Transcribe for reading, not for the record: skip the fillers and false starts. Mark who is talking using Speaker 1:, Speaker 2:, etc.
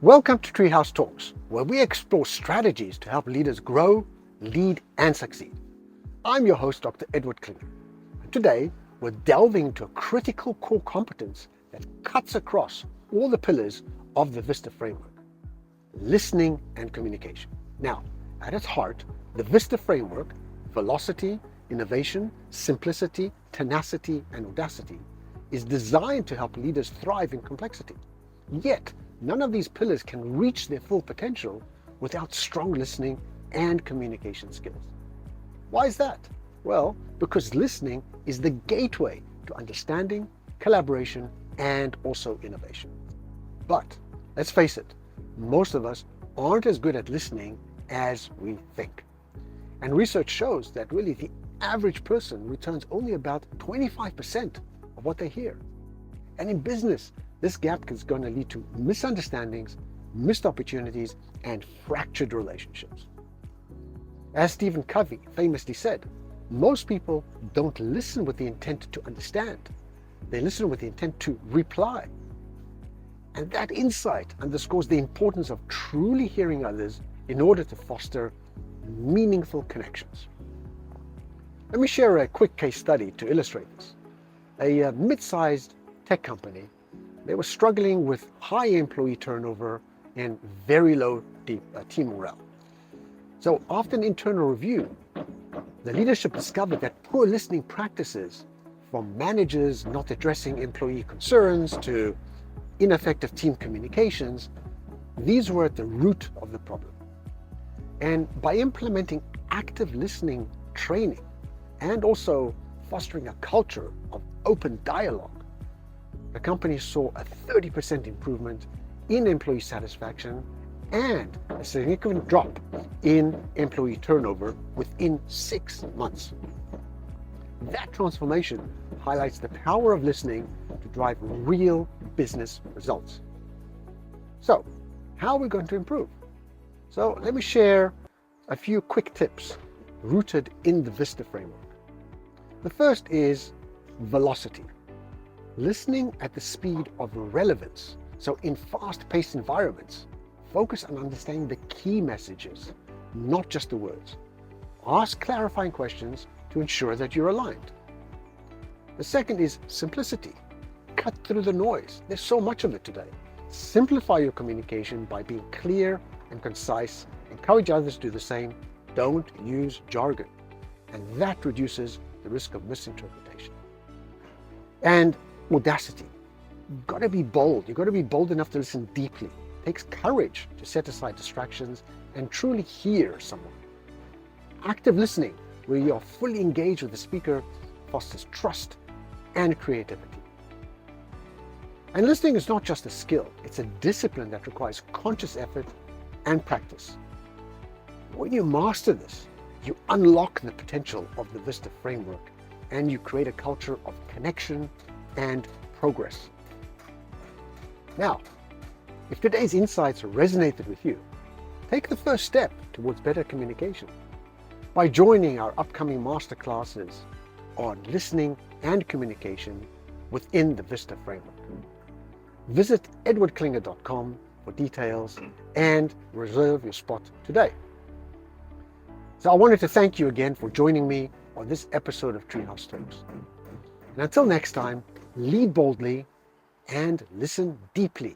Speaker 1: Welcome to Treehouse Talks, where we explore strategies to help leaders grow, lead, and succeed. I'm your host, Dr. Edward Klinger. And today, we're delving into a critical core competence that cuts across all the pillars of the VISTA Framework: listening and communication. Now, at its heart, the VISTA Framework, velocity, innovation, simplicity, tenacity, and audacity, is designed to help leaders thrive in complexity. Yet, none of these pillars can reach their full potential without strong listening and communication skills. Why is that? Well, because listening is the gateway to understanding, collaboration, and also innovation. But let's face it, most of us aren't as good at listening as we think. And research shows that really the average person returns only about 25% of what they hear. And in business, this gap is going to lead to misunderstandings, missed opportunities, and fractured relationships. As Stephen Covey famously said, most people don't listen with the intent to understand. They listen with the intent to reply. And that insight underscores the importance of truly hearing others in order to foster meaningful connections. Let me share a quick case study to illustrate this. A mid-sized tech company, they were struggling with high employee turnover and very low team morale. So after an internal review, the leadership discovered that poor listening practices, from managers not addressing employee concerns to ineffective team communications, these were at the root of the problem. And by implementing active listening training and also fostering a culture of open dialogue, the company saw a 30% improvement in employee satisfaction and a significant drop in employee turnover within 6 months. That transformation highlights the power of listening to drive real business results. So, how are we going to improve? So, let me share a few quick tips rooted in the VISTA Framework. The first is velocity. Listening at the speed of relevance. So in fast-paced environments, focus on understanding the key messages, not just the words. Ask clarifying questions to ensure that you're aligned. The second is simplicity. Cut through the noise. There's so much of it today. Simplify your communication by being clear and concise. Encourage others to do the same. Don't use jargon. And that reduces the risk of misinterpretation. And audacity. You've got to be bold. You've got to be bold enough to listen deeply. It takes courage to set aside distractions and truly hear someone. Active listening, where you are fully engaged with the speaker, fosters trust and creativity. And listening is not just a skill, it's a discipline that requires conscious effort and practice. When you master this, you unlock the potential of the VISTA Framework and you create a culture of connection and progress. Now, if today's insights resonated with you, take the first step towards better communication by joining our upcoming masterclasses on listening and communication within the VISTA Framework. Visit edwardklinger.com for details and reserve your spot today. So I wanted to thank you again for joining me on this episode of Treehouse Talks. And until next time, lead boldly and listen deeply.